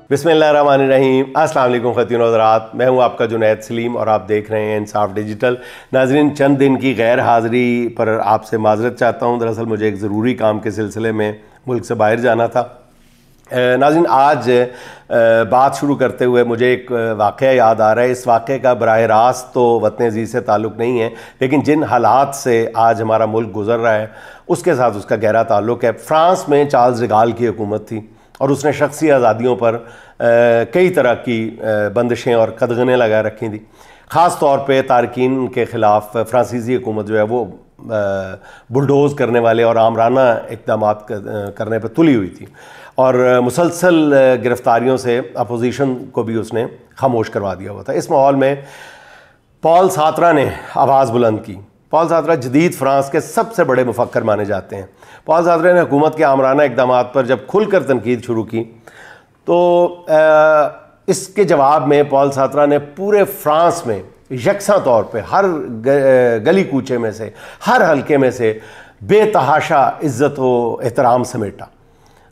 बिस्मिल्लाहिर्रहमानिर्रहीम। अस्सलाम वालेकुम ख़वातीन और हज़रात, मैं हूं आपका जुनैद सलीम और आप देख रहे हैं इंसाफ डिजिटल। नाज़रीन, चंद दिन की गैर हाज़िरी पर आपसे माज़रत चाहता हूं। दरअसल मुझे एक ज़रूरी काम के सिलसिले में मुल्क से बाहर जाना था। नाज़रीन, आज बात शुरू करते हुए मुझे एक वाक़या याद आ रहा है। इस वाक़े का बराह रास्त तो वतन अज़ीज़ से ताल्लुक़ नहीं है, लेकिन जिन हालात से आज हमारा मुल्क गुज़र रहा है उसके साथ उसका गहरा ताल्लुक़ है। फ़्रांस में चार्ल्स डी गॉल की हुकूमत थी और उसने शख्सी आज़ादियों पर कई तरह की बंदिशें और कदगनें लगा रखी थी। ख़ास तौर पे तारकीन के ख़िलाफ़ फ़्रांसीसी हुकूमत जो है वो बुलडोज़ करने वाले और आमराना इक़दाम करने पर तुली हुई थी और मुसलसल गिरफ़्तारियों से अपोजिशन को भी उसने खामोश करवा दिया हुआ था। इस माहौल में पॉल सार्त्रे ने आवाज़ बुलंद की। पॉल सार्त्रे जदीद फ़्रांस के सबसे बड़े मुफक्कर माने जाते हैं। पॉल सार्त्रे ने हुकूमत के आमराना इक़दाम पर जब खुलकर तनकीद शुरू की तो इसके जवाब में पॉल सार्त्रे ने पूरे फ्रांस में यकसा तौर पे हर गली कूचे में से, हर हलके में से बेतहाशा इज़्ज़त व एहतराम समेटा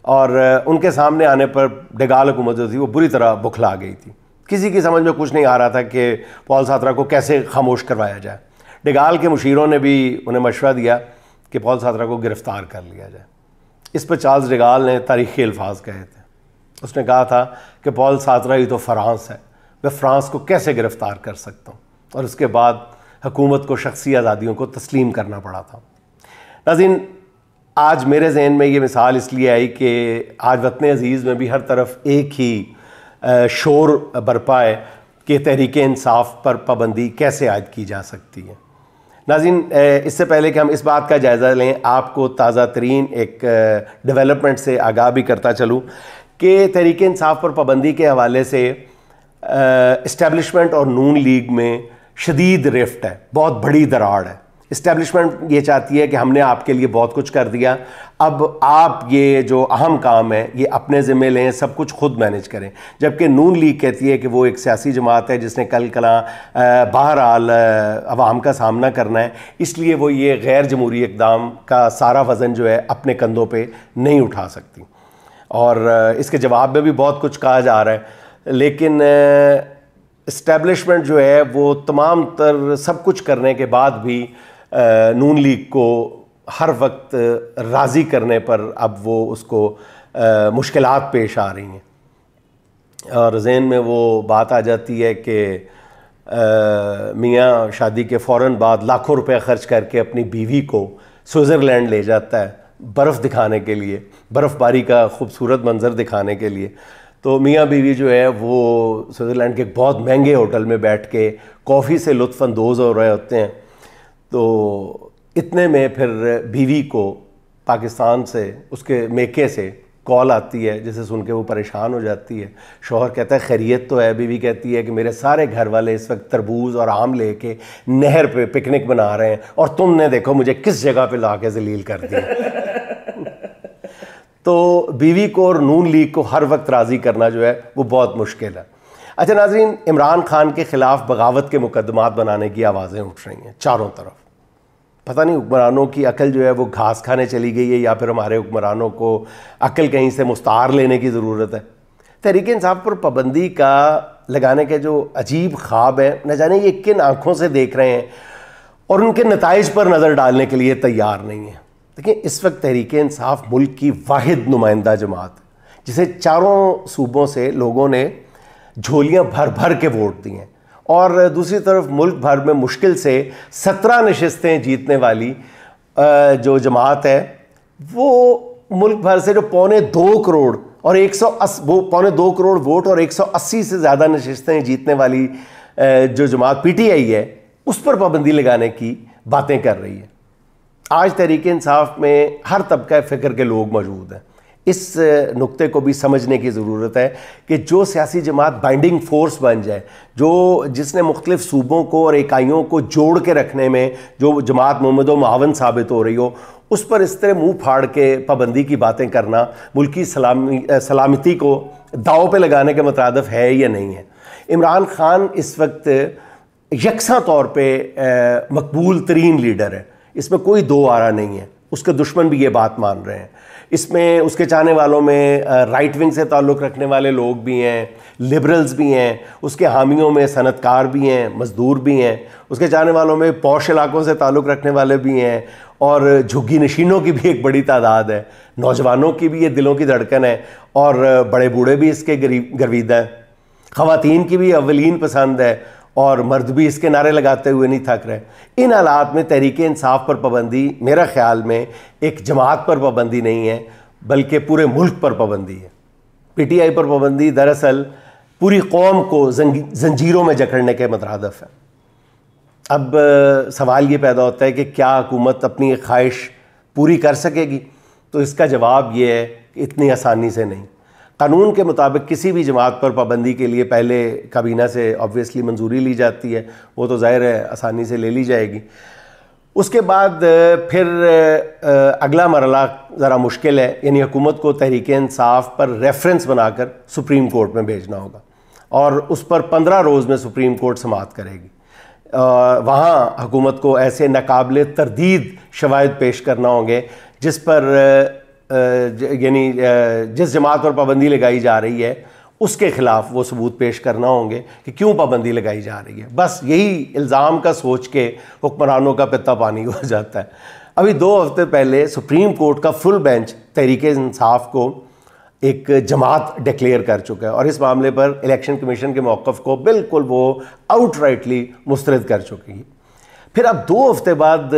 और उनके सामने आने पर डी गॉल हुकूमत जो थी वो बुरी तरह बुखला गई थी। किसी की समझ में कुछ नहीं आ रहा था कि पॉल सार्त्रे को कैसे खामोश करवाया जाए। डी गॉल के मुशीरों ने भी उन्हें मशवरा दिया कि पॉल सार्त्रे को गिरफ़्तार कर लिया जाए। इस पर चार्ल्स डी गॉल ने तारीख़ी अल्फाज कहे थे। उसने कहा था कि पॉल सार्त्रे ही तो फ्रांस है, मैं फ़्रांस को कैसे गिरफ़्तार कर सकता हूँ। और उसके बाद हुकूमत को शख्सी आज़ादियों को तस्लीम करना पड़ा था। नाज़रीन, आज मेरे जहन में ये मिसाल इसलिए आई कि आज वतन अज़ीज़ में भी हर तरफ एक ही शोर बरपा है कि तहरीक इंसाफ पर पाबंदी कैसे आयद की जा सकती है। नाज़रीन, इससे पहले कि हम इस बात का जायज़ा लें, आपको ताज़ा तरीन एक डेवलपमेंट से आगाह भी करता चलूँ कि तहरीक इंसाफ पर पाबंदी के हवाले से इस्टेब्लिशमेंट और नून लीग में शदीद रिफ्ट है, बहुत बड़ी दरार है। इस्टेब्लिशमेंट ये चाहती है कि हमने आपके लिए बहुत कुछ कर दिया, अब आप ये जो अहम काम है ये अपने ज़िम्मे लें, सब कुछ खुद मैनेज करें। जबकि नून लीग कहती है कि वो एक सियासी जमात है जिसने कल कला बहरहाल अवाम का सामना करना है, इसलिए वो ये गैर जमहूरी इक़दाम का सारा वज़न जो है अपने कंधों पे नहीं उठा सकती। और इसके जवाब में भी बहुत कुछ कहा जा रहा है, लेकिन इस्टेब्लिशमेंट जो है वो तमाम तर सब कुछ करने के बाद भी नून लीग को हर वक्त राज़ी करने पर अब वो उसको मुश्किलात पेश आ रही हैं। और ज़हन में वो बात आ जाती है कि मियाँ शादी के फ़ौरन बाद लाखों रुपए ख़र्च करके अपनी बीवी को स्विट्ज़रलैंड ले जाता है बर्फ़ दिखाने के लिए, बर्फ़बारी का खूबसूरत मंज़र दिखाने के लिए। तो मियाँ बीवी जो है वो स्विट्ज़रलैंड के एक बहुत महंगे होटल में बैठ के कॉफ़ी से लुत्फ़अंदोज़ हो रहे होते हैं। तो इतने में फिर बीवी को पाकिस्तान से, उसके मेके से कॉल आती है, जिसे सुन के वो परेशान हो जाती है। शौहर कहता है खैरियत तो है। बीवी कहती है कि मेरे सारे घर वाले इस वक्त तरबूज और आम लेके नहर पे पिकनिक बना रहे हैं और तुमने देखो मुझे किस जगह पे ला के जलील कर दिया। तो बीवी को और नून लीग को हर वक्त राज़ी करना जो है वो बहुत मुश्किल है। अच्छा नाज़रीन, इमरान खान के ख़िलाफ़ बगावत के मुकदमात बनाने की आवाज़ें उठ रही हैं चारों तरफ। पता नहीं हुक्मरानों की अकल जो है वो घास खाने चली गई है या फिर हमारे हुक्मरानों को अकल कहीं से मुस्तार लेने की ज़रूरत है। तहरीक इंसाफ पर पाबंदी का लगाने के जो अजीब ख्वाब है, न जाने ये किन आँखों से देख रहे हैं और उनके नताइज पर नज़र डालने के लिए तैयार नहीं है। देखिए, इस वक्त तहरीक इंसाफ मुल्क की वाहिद नुमाइंदा जमात, जिसे चारों सूबों से लोगों ने झोलियाँ भर भर के वोट दी हैं और दूसरी तरफ मुल्क भर में मुश्किल से 17 नशिस्तें जीतने वाली जो जमात है, वो मुल्क भर से जो पौने 2 करोड़ और 180 करोड़ वोट और 180 से ज़्यादा नशिस्तें जीतने वाली जो जमात पीटीआई है, उस पर पाबंदी लगाने की बातें कर रही है। आज तहरीक इंसाफ में हर तबका फ़िक्र के लोग मौजूद हैं। इस नुक्ते को भी समझने की ज़रूरत है कि जो सियासी जमात बाइंडिंग फोर्स बन जाए, जिसने मुख्तलिफ सूबों को और इकाइयों को जोड़ के रखने में जो जमात मुमद व मुआवन साबित हो रही हो, उस पर इस तरह मुँह फाड़ के पाबंदी की बातें करना मुल्की सलामती को दाव पे लगाने के मुताबिक है या नहीं है। इमरान खान इस वक्त यकसा तौर पे मकबूल तरीन लीडर है, इसमें कोई दो आरा नहीं है। उसके दुश्मन भी ये बात मान रहे हैं। इसमें उसके चाहने वालों में राइट विंग से ताल्लुक़ रखने वाले लोग भी हैं, लिबरल्स भी हैं, उसके हामियों में सनतकार भी हैं, मज़दूर भी हैं, उसके चाहने वालों में पौश इलाकों से ताल्लुक़ रखने वाले भी हैं, और झुग्गी नशीनों की भी एक बड़ी तादाद है, नौजवानों की भी ये दिलों की धड़कन है, और बड़े बूढ़े भी इसके गर्विदा हैं, ख़वातीन की भी अव्वलीन पसंद है, और मर्द भी इसके नारे लगाते हुए नहीं थक रहे। इन हालात में तहरीक इंसाफ पर पाबंदी मेरा ख्याल में एक जमात पर पाबंदी नहीं है, बल्कि पूरे मुल्क पर पाबंदी है। PTI पर पाबंदी दरअसल पूरी कौम को जंजीरों में जकड़ने के मुतरादिफ है। अब सवाल ये पैदा होता है कि क्या हुकूमत अपनी एक ख्वाहिश पूरी कर सकेगी? तो इसका जवाब ये है कि इतनी आसानी से नहीं। कानून के मुताबिक किसी भी जमात पर पाबंदी के लिए पहले काबीना से ऑब्वियसली मंजूरी ली जाती है, वो तो ज़ाहिर है आसानी से ले ली जाएगी। उसके बाद फिर अगला मरला ज़रा मुश्किल है, यानी हुकूमत को तहरीक इंसाफ पर रेफरेंस बनाकर सुप्रीम कोर्ट में भेजना होगा, और उस पर 15 रोज़ में सुप्रीम कोर्ट समाअत करेगी। वहाँ हुकूमत को ऐसे नाकाबिले तरदीद शवाहिद पेश करना होंगे जिस पर यानी जिस जमात पर पाबंदी लगाई जा रही है उसके ख़िलाफ़ वो सबूत पेश करना होंगे कि क्यों पाबंदी लगाई जा रही है। बस यही इल्ज़ाम का सोच के हुक्मरानों का पित्ता पानी हो जाता है। अभी 2 हफ्ते पहले सुप्रीम कोर्ट का फुल बेंच तहरीक इंसाफ को एक जमात डिक्लेयर कर चुका है, और इस मामले पर इलेक्शन कमीशन के मौक़िफ़ को बिल्कुल वो आउटराइटली मुस्तरद कर चुकी है। फिर अब 2 हफ्ते बाद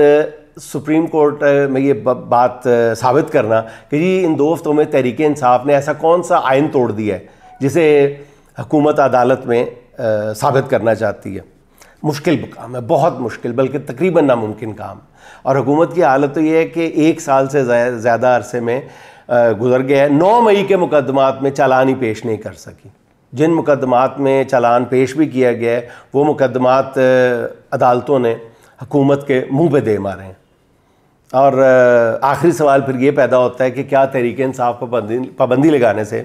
सुप्रीम कोर्ट में ये बात साबित करना कि जी इन 2 हफ्तों में तहरीक इंसाफ ने ऐसा कौन सा आइन तोड़ दिया है जिसे हुकूमत अदालत में साबित करना चाहती है, मुश्किल काम है, बहुत मुश्किल, बल्कि तकरीबन नामुमकिन काम। और हुकूमत की हालत तो ये है कि 1 साल से ज़्यादा अरसे में गुजर गया है, 9 मई के मुकदमात में चालान ही पेश नहीं कर सकी। जिन मुकदमात में चालान पेश भी किया गया है वो मुकदमात अदालतों ने हुकूमत के मुँह पे दे मारे हैं। और आखिरी सवाल फिर ये पैदा होता है कि क्या तहरीक इंसाफ पर पाबंदी लगाने से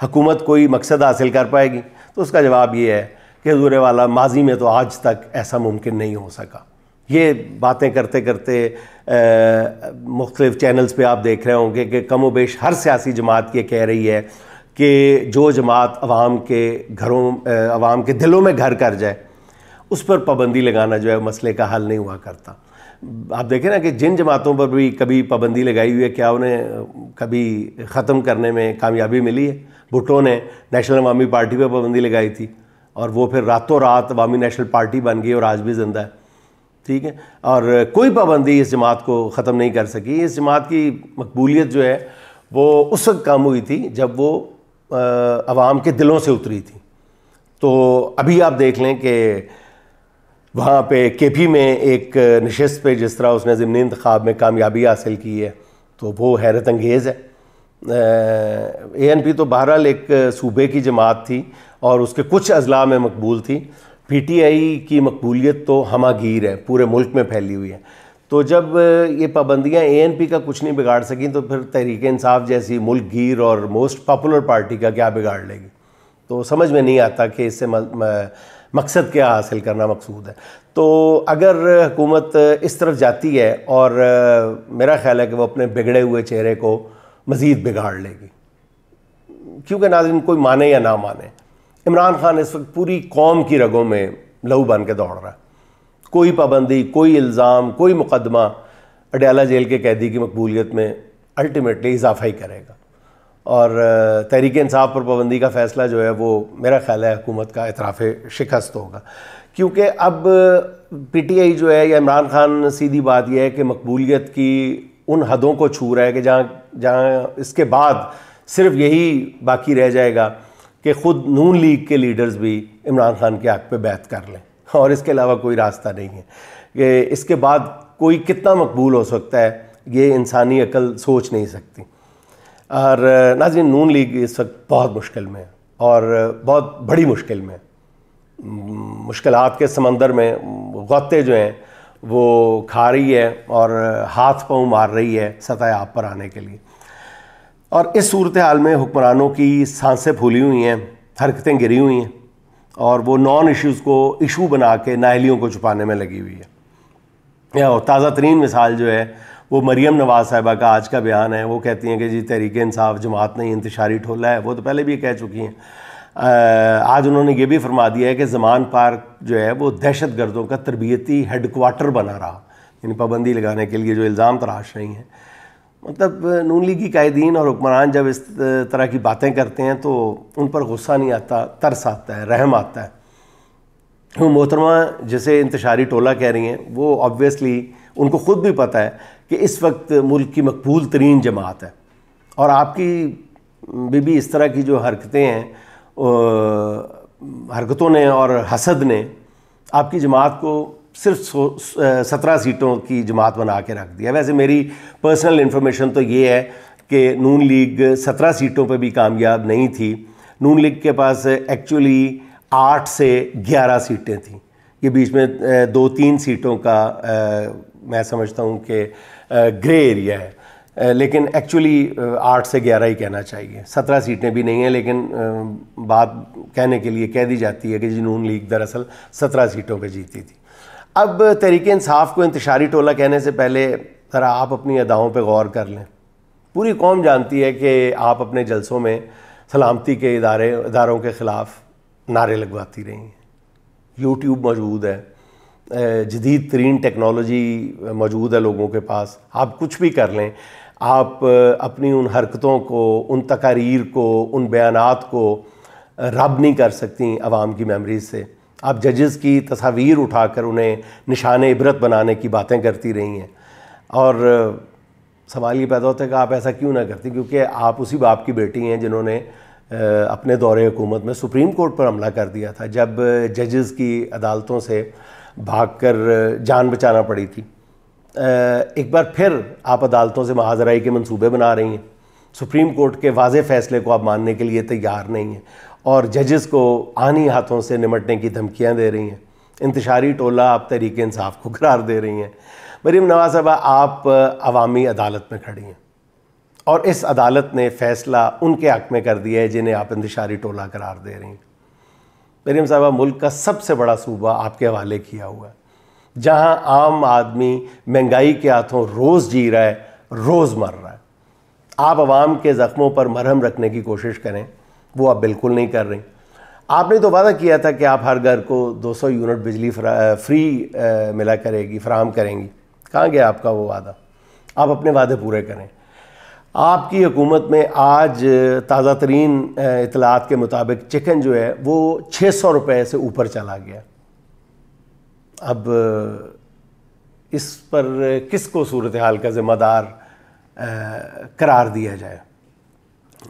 हुकूमत कोई मकसद हासिल कर पाएगी? तो उसका जवाब ये है कि हुज़ूर वाला माजी में तो आज तक ऐसा मुमकिन नहीं हो सका। ये बातें करते करते मुख्तलिफ़ चैनल्स पे आप देख रहे होंगे कि कम व बेश हर सियासी जमात ये कह रही है कि जो जमात अवाम के घरों अवाम के दिलों में घर कर जाए उस पर पाबंदी लगाना जो है मसले का हल नहीं हुआ करता। आप देखें ना कि जिन जमातों पर भी कभी पाबंदी लगाई हुई है, क्या उन्हें कभी ख़त्म करने में कामयाबी मिली है? भुट्टो ने नेशनल अवामी पार्टी पर पाबंदी लगाई थी और वो फिर रातों रात अवामी नेशनल पार्टी बन गई और आज भी ज़िंदा है, ठीक है। और कोई पाबंदी इस जमात को ख़त्म नहीं कर सकी। इस जमात की मकबूलियत जो है वो उस वक्त कम हुई थी जब वो अवाम के दिलों से उतरी थी। तो अभी आप देख लें कि वहाँ पे KP में एक नशिस्त पे जिस तरह उसने ज़िमनी इंतखाब में कामयाबी हासिल की है तो वो हैरत अंगेज़ है। ANP तो बहरहाल एक सूबे की जमात थी और उसके कुछ अजला में मकबूल थी। PTI की मकबूलियत तो हमागीर है, पूरे मुल्क में फैली हुई है। तो जब ये पाबंदियाँ ANP का कुछ नहीं बिगाड़ सकी तो फिर तहरीक इंसाफ जैसी मुल्क गीर और मोस्ट पॉपुलर पार्टी का क्या बिगाड़ लेगी? तो समझ में नहीं आता कि इससे मकसद क्या हासिल करना मकसूद है। तो अगर हुकूमत इस तरफ जाती है और मेरा ख्याल है कि वो अपने बिगड़े हुए चेहरे को मज़ीद बिगाड़ लेगी, क्योंकि नाज़रीन कोई माने या ना माने, इमरान खान इस वक्त पूरी कौम की रगों में लहू बन के दौड़ रहा है। कोई पाबंदी, कोई इल्ज़ाम, कोई मुकदमा अडयाला जेल के कैदी की मकबूलियत में अल्टीमेटली इजाफा ही करेगा। और तहरीक इंसाफ पर पाबंदी का फ़ैसला जो है वो मेरा ख्याल है हुकूमत का इतराफ़ शिकस्त होगा, क्योंकि अब PTI जो है या इमरान खान सीधी बात यह है कि मकबूलियत की उन हदों को छू रहा है कि जहाँ इसके बाद सिर्फ यही बाकी रह जाएगा कि ख़ुद नून लीग के लीडर्स भी इमरान खान के हक़ पे बैत कर लें, और इसके अलावा कोई रास्ता नहीं है कि इसके बाद कोई कितना मकबूल हो सकता है, ये इंसानी अकल सोच नहीं सकती। और नाज़रीन नून लीग इस वक्त बहुत मुश्किल में है और बहुत बड़ी मुश्किल में, मुश्किलात के समंदर में गौते जो हैं वो खा रही है और हाथ पाँव मार रही है सतह आप पर आने के लिए। और इस सूरत हाल में हुक्मरानों की सांसें फूली हुई हैं, हरकतें गिरी हुई हैं और वो नॉन इश्यूज़ को इशू बना के नाअहलियों को छुपाने में लगी हुई है। ताज़ा तरीन मिसाल जो है वो मरियम नवाज साहिबा का आज का बयान है, वो कहती हैं कि जी तहरीक इंसाफ जमात नहीं इंतशारी टोला है, वो तो पहले भी कह चुकी हैं। आज उन्होंने ये भी फरमा दिया है कि ज़मान पार्क जो है वो दहशत गर्दों का तरबियती हेडक्वार्टर बना रहा, यानी पाबंदी लगाने के लिए जो इल्ज़ाम तराश रही हैं। मतलब नून लीगी कायदीन और हुक्मरान जब इस तरह की बातें करते हैं तो उन पर गुस्सा नहीं आता, तरस आता है, रहम आता है। वो मोहतरमा जिसे इंतशारी टोला कह रही हैं, वो ऑब्वियसली उनको ख़ुद भी पता है कि इस वक्त मुल्क की मकबूल तरीन जमात है, और आपकी भी इस तरह की जो हरकतें हैं, हरकतों ने और हसद ने आपकी जमात को सिर्फ 17 सीटों की जमात बना के रख दिया। वैसे मेरी पर्सनल इन्फॉर्मेशन तो ये है कि नून लीग 17 सीटों पे भी कामयाब नहीं थी। नून लीग के पास एक्चुअली 8 से 11 सीटें थीं, ये बीच में 2-3 सीटों का मैं समझता हूँ कि ग्रे एरिया है, लेकिन एक्चुअली 8 से 11 ही कहना चाहिए, 17 सीटें भी नहीं हैं, लेकिन बात कहने के लिए कह दी जाती है कि जी नून लीग दरअसल 17 सीटों पे जीती थी। अब तहरीक इंसाफ को इंतशारी टोला कहने से पहले ज़रा आप अपनी अदाओं पे गौर कर लें। पूरी कौम जानती है कि आप अपने जलसों में सलामती के इदारों के ख़िलाफ़ नारे लगवाती रही हैं। यूट्यूब मौजूद है, जदीद तरीन टेक्नोलॉजी मौजूद है लोगों के पास, आप कुछ भी कर लें, आप अपनी उन हरकतों को, उन तकारीर को, उन बयानात को रब नहीं कर सकती आवाम की मेमोरीज से। आप जजेस की तस्वीर उठाकर उन्हें निशान इबरत बनाने की बातें करती रही हैं, और सवाल ये पैदा होता है कि आप ऐसा क्यों ना करती, क्योंकि आप उसी बाप की बेटी हैं जिन्होंने अपने दौरे हुकूमत में सुप्रीम कोर्ट पर हमला कर दिया था, जब जजेस की अदालतों से भागकर जान बचाना पड़ी थी। एक बार फिर आप अदालतों से महाजराई के मंसूबे बना रही हैं, सुप्रीम कोर्ट के वाज़े फ़ैसले को आप मानने के लिए तैयार नहीं हैं, और जजेस को आनी हाथों से निमटने की धमकियां दे रही हैं। इंतशारी टोला आप तहरीक इंसाफ को करार दे रही हैं। मरीम नवाज साहबा, आप अवामी अदालत में खड़ी हैं, और इस अदालत ने फ़ैसला उनके हक़ में कर दिया है जिन्हें आप इंतशारी टोला करार दे रही हैं। मरीम साहबा, मुल्क का सबसे बड़ा सूबा आपके हवाले किया हुआ है, जहां आम आदमी महंगाई के हाथों रोज़ जी रहा है, रोज़ मर रहा है। आप आवाम के ज़ख्मों पर मरहम रखने की कोशिश करें, वो आप बिल्कुल नहीं कर रही। आपने तो वादा किया था कि आप हर घर को 200 यूनिट बिजली फ्री मिला करेगी, फराहम करेंगी। कहाँ गया आपका वो वादा? आप अपने वादे पूरे करें। आपकी हुकूमत में आज ताज़ा तरीन इतलात के मुताबिक चिकन जो है वो 600 रुपये से ऊपर चला गया। अब इस पर किसको सूरत हाल का ज़िम्मेदार करार दिया जाए?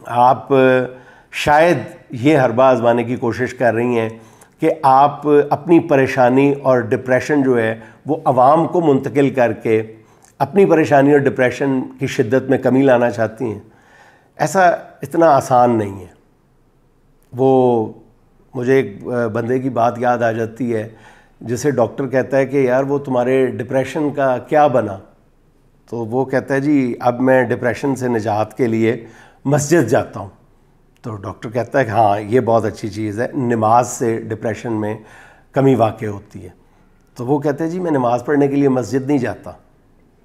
आप शायद ये हरबा आजमाने की कोशिश कर रही हैं कि आप अपनी परेशानी और डिप्रेशन जो है वो आवाम को मुंतकिल करके अपनी परेशानी और डिप्रेशन की शिद्दत में कमी लाना चाहती हैं। ऐसा इतना आसान नहीं है। वो मुझे एक बंदे की बात याद आ जाती है, जिसे डॉक्टर कहता है कि यार वो तुम्हारे डिप्रेशन का क्या बना? तो वो कहता है जी अब मैं डिप्रेशन से निजात के लिए मस्जिद जाता हूँ। तो डॉक्टर कहता है कि हाँ ये बहुत अच्छी चीज़ है, नमाज से डिप्रेशन में कमी वाक़ होती है। तो वो कहते हैं जी मैं नमाज़ पढ़ने के लिए मस्जिद नहीं जाता।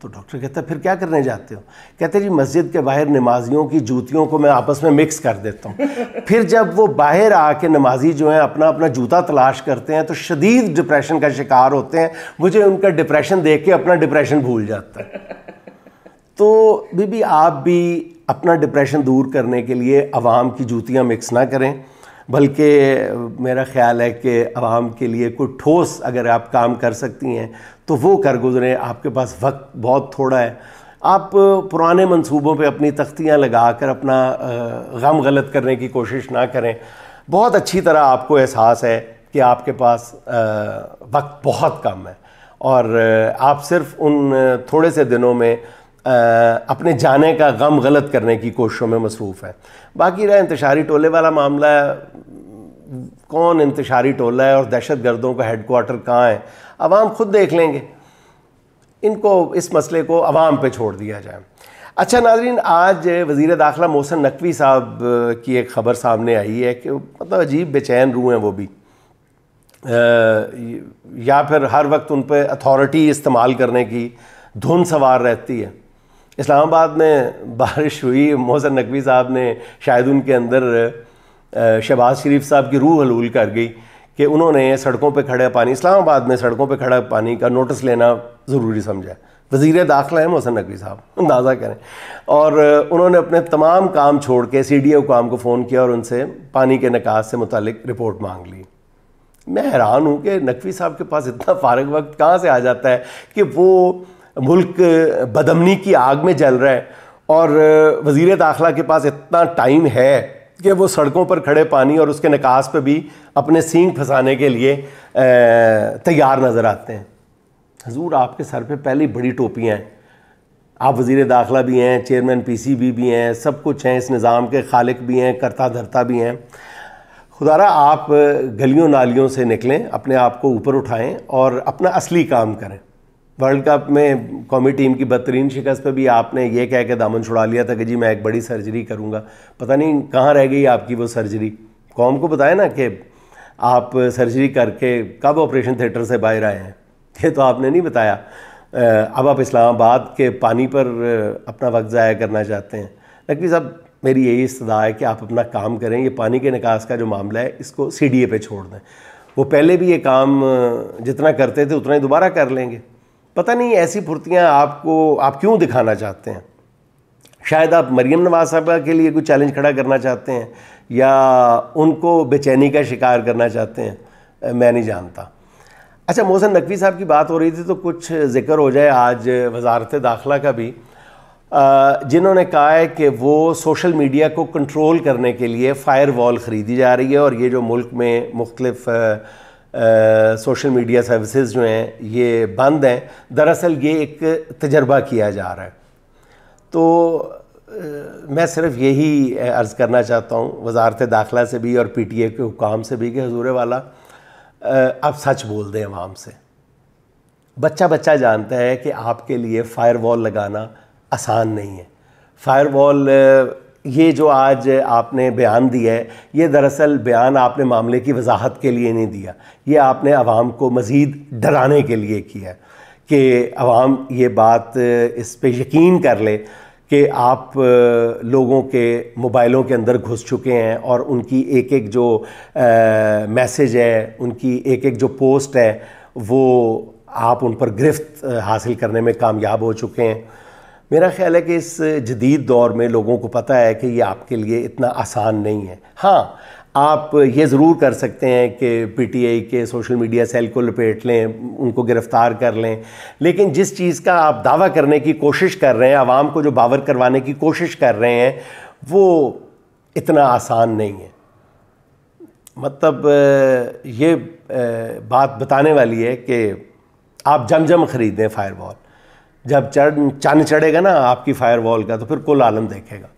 तो डॉक्टर कहता है फिर क्या करने जाते हो? कहते हैं जी मस्जिद के बाहर नमाजियों की जूतियों को मैं आपस में मिक्स कर देता हूँ। फिर जब वो बाहर आके नमाजी जो हैं अपना अपना जूता तलाश करते हैं तो शदीद डिप्रेशन का शिकार होते हैं। मुझे उनका डिप्रेशन देख के अपना डिप्रेशन भूल जाता है। तो बीबी, आप भी अपना डिप्रेशन दूर करने के लिए अवाम की जूतियाँ मिक्स ना करें, बल्कि मेरा ख़्याल है कि अवाम के लिए कोई ठोस अगर आप काम कर सकती हैं तो वो कर गुजरें। आपके पास वक्त बहुत थोड़ा है। आप पुराने मंसूबों पे अपनी तख्तियाँ लगा कर अपना गम गलत करने की कोशिश ना करें। बहुत अच्छी तरह आपको एहसास है कि आपके पास वक्त बहुत कम है, और आप सिर्फ उन थोड़े से दिनों में अपने जाने का गम गलत करने की कोशिशों में मसरूफ़ है। बाकी रहा इंतशारी टोले वाला मामला, कौन इंतशारी टोला है और दहशत गर्दों का हेडक्वार्टर कहाँ है, अवाम खुद देख लेंगे। इनको इस मसले को अवाम पे छोड़ दिया जाए। अच्छा नाज़रीन, आज वज़ीर दाखिला मोहसिन नकवी साहब की एक ख़बर सामने आई है कि मतलब अजीब बेचैन रूह हैं वो भी, या फिर हर वक्त उन पर अथॉरिटी इस्तेमाल करने की धुन सवार रहती है। इस्लामाबाद में बारिश हुई, मोहसिन नकवी साहब ने शायद उनके अंदर शहबाज शरीफ साहब की रूह हलूल कर गई कि उन्होंने सड़कों पे खड़े पानी, इस्लामाबाद में सड़कों पे खड़ा पानी का नोटिस लेना ज़रूरी समझा। वज़ीर दाखिला है मोहसिन नकवी साहब, अंदाज़ा करें। और उन्होंने अपने तमाम काम छोड़ के CDO काम को फ़ोन किया और उनसे पानी के निकास से मुतालिक रिपोर्ट मांग ली। मैं हैरान हूँ कि नकवी साहब के पास इतना फ़ारग वक्त कहाँ से आ जाता है कि वो मुल्क बदअमनी की आग में जल रहा है और वज़ीर दाखिला के पास इतना टाइम है कि वो सड़कों पर खड़े पानी और उसके निकास पे भी अपने सींग फंसाने के लिए तैयार नज़र आते हैं। हजूर, आपके सर पे पहली बड़ी टोपियाँ हैं, आप वज़ीर दाखिला भी हैं, चेयरमैन PCB भी हैं, सब कुछ हैं, इस निज़ाम के खालिक भी हैं, करता धरता भी हैं। खुदारा आप गलियों नालियों से निकलें, अपने आप को ऊपर उठाएं और अपना असली काम करें। वर्ल्ड कप में कौमी टीम की बदतरीन शिकस्त पे भी आपने ये कह के दामन छुड़ा लिया था कि जी मैं एक बड़ी सर्जरी करूँगा। पता नहीं कहाँ रह गई आपकी वो सर्जरी। कौम को बताएं ना कि आप सर्जरी करके कब ऑपरेशन थिएटर से बाहर आए हैं, ये तो आपने नहीं बताया। अब आप इस्लामाबाद के पानी पर अपना वक्त ज़ाया करना चाहते हैं। नकवी साहब, मेरी यही इस्तदा है कि आप अपना काम करें। ये पानी के निकास का जो मामला है इसको CDA पे छोड़ दें। वो पहले भी ये काम जितना करते थे उतना ही दोबारा कर लेंगे। पता नहीं ऐसी फुर्तियाँ आप क्यों दिखाना चाहते हैं। शायद आप मरीम नवाज साहबा के लिए कोई चैलेंज खड़ा करना चाहते हैं या उनको बेचैनी का शिकार करना चाहते हैं, मैं नहीं जानता। अच्छा, मोहसिन नकवी साहब की बात हो रही थी तो कुछ ज़िक्र हो जाए आज वज़ारत दाखिला का भी, जिन्होंने कहा है कि वो सोशल मीडिया को कंट्रोल करने के लिए फ़ायर वॉल ख़रीदी जा रही है और ये जो मुल्क में मुख्तलिफ़ सोशल मीडिया सर्विसेज जो हैं ये बंद हैं। दरअसल ये एक तजर्बा किया जा रहा है। तो मैं सिर्फ यही अर्ज़ करना चाहता हूँ वज़ारत दाखिला से भी और PTA के हुकाम से भी कि हुजूर वाला आप सच बोल दें अवाम से। बच्चा बच्चा जानता है कि आपके लिए फ़ायर वॉल लगाना आसान नहीं है। फ़ायर वॉल ये जो आज आपने बयान दिया है, ये दरअसल बयान आपने मामले की वजाहत के लिए नहीं दिया, ये आपने आवाम को मज़ीद डराने के लिए किया कि आवाम ये बात इस पे यकीन कर ले कि आप लोगों के मोबाइलों के अंदर घुस चुके हैं और उनकी एक एक जो मैसेज है, उनकी एक एक जो पोस्ट है, वो आप उन पर गिरफ्त हासिल करने में कामयाब हो चुके हैं। मेरा ख़्याल है कि इस जदीद दौर में लोगों को पता है कि ये आपके लिए इतना आसान नहीं है। हाँ, आप ये ज़रूर कर सकते हैं कि PTI के सोशल मीडिया सेल को लपेट लें, उनको गिरफ़्तार कर लें, लेकिन जिस चीज़ का आप दावा करने की कोशिश कर रहे हैं, आवाम को जो बावर करवाने की कोशिश कर रहे हैं, वो इतना आसान नहीं है। मतलब ये बात बताने वाली है कि आप जम ख़रीदें फायर वॉल। जब चंद चढ़ेगा ना आपकी फायर वॉल का, तो फिर कुल आलम देखेगा।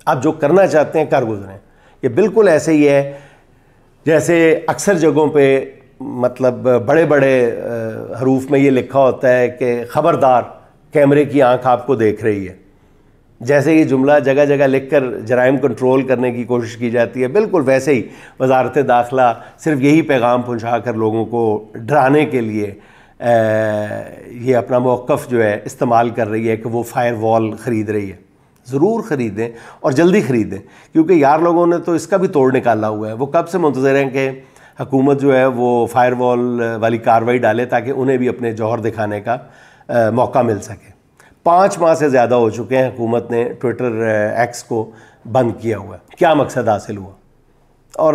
आप जो करना चाहते हैं कर गुजरें। ये बिल्कुल ऐसे ही है जैसे अक्सर जगहों पे मतलब बड़े बड़े हरूफ में ये लिखा होता है कि ख़बरदार कैमरे की आंख आपको देख रही है। जैसे ये जुमला जगह जगह लिखकर जराइम कंट्रोल करने की कोशिश की जाती है, बिल्कुल वैसे ही वज़ारत दाखिला सिर्फ यही पैगाम पहुँचा कर लोगों को डराने के लिए ये अपना मौक़िफ़ जो है इस्तेमाल कर रही है कि वो फायर वॉल ख़रीद रही है। ज़रूर ख़रीदें और जल्दी ख़रीदें, क्योंकि यार लोगों ने तो इसका भी तोड़ निकाला हुआ है। वो कब से मुंतज़िर हैं कि हुकूमत जो है वो फायर वॉल वाली कार्रवाई डाले ताकि उन्हें भी अपने जौहर दिखाने का मौका मिल सके। 5 माह से ज़्यादा हो चुके हैं हुकूमत ने ट्विटर X को बंद किया हुआ है। क्या मकसद हासिल हुआ? और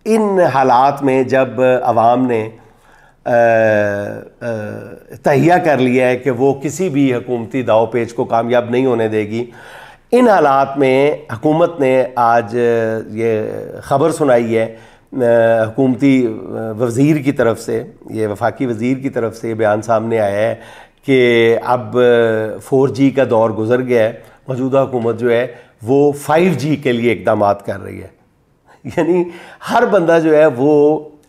इन हालात में जब आवाम ने तहिया कर लिया है कि वो किसी भी हुकूमती दाव पेच को कामयाब नहीं होने देगी, इन हालात में हुकूमत ने आज ये ख़बर सुनाई है हुकूमती वज़ीर की तरफ से, ये वफाकी वज़ीर की तरफ से ये बयान सामने आया है कि अब 4G का दौर गुज़र गया है। मौजूदा हुकूमत जो है वो 5G के लिए इक़दामात कर रही है। यानी हर बंदा जो है वो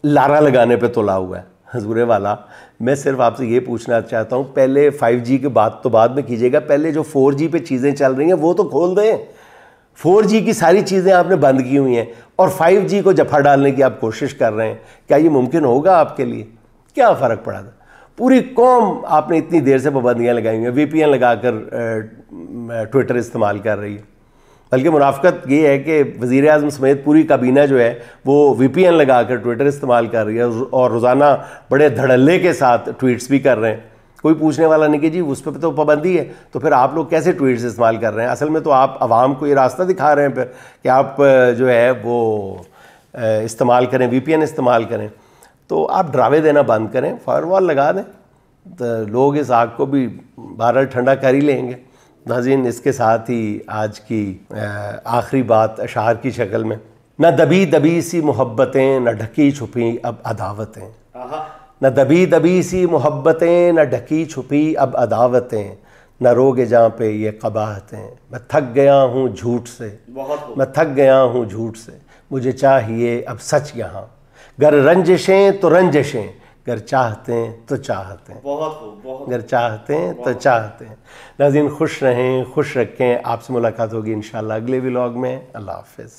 लारा लगाने पे तुला हुआ है। हजूरे वाला, मैं सिर्फ आपसे ये पूछना चाहता हूँ, पहले 5G की बात तो बाद में कीजिएगा, पहले जो 4G पे चीज़ें चल रही हैं वो तो खोल दें। 4G की सारी चीज़ें आपने बंद की हुई हैं और 5G को जफा डालने की आप कोशिश कर रहे हैं। क्या ये मुमकिन होगा आपके लिए? क्या फ़र्क पड़ा था? पूरी कौम आपने इतनी देर से पाबंदियाँ लगाई हुई हैं, VPN लगाकर ट्विटर इस्तेमाल कर रही है। बल्कि मुनाफ़क़त ये है कि वज़ीर आज़म समेत पूरी काबीना जो है वो VPN लगाकर ट्विटर इस्तेमाल कर रही है और रोज़ाना बड़े धड़ल्ले के साथ ट्वीट्स भी कर रहे हैं। कोई पूछने वाला नहीं कि जी उस पर तो पाबंदी है, तो फिर आप लोग कैसे ट्वीट्स इस्तेमाल कर रहे हैं। असल में तो आप आवाम को ये रास्ता दिखा रहे हैं फिर कि आप जो है वो इस्तेमाल करें, VPN इस्तेमाल करें। तो आप ड्रावे देना बंद करें, फायरवॉल लगा दें, तो लोग इस आग को भी बहरहाल ठंडा कर ही लेंगे। नाज़रीन, इसके साथ ही आज की आखिरी बात अशार की शक्ल में, न दबी दबी सी मोहब्बतें न ढकी छुपी अब अदावतें, न दबी दबी सी मोहब्बतें न ढकी छुपी अब अदावतें, न रोगे जहाँ पे ये कबाहतें, मैं थक गया हूँ झूठ से, मैं थक गया हूँ झूठ से, मुझे चाहिए अब सच यहाँ, गर रंजिशें तो रंजिशें, गर चाहते हैं तो चाहते हैं, बहुत गर चाहते हैं तो चाहते हैं। नाज़रीन, खुश रहें, खुश रखें। आपसे मुलाकात होगी इंशाअल्लाह अगले व्लॉग में। अल्लाह हाफ़िज़।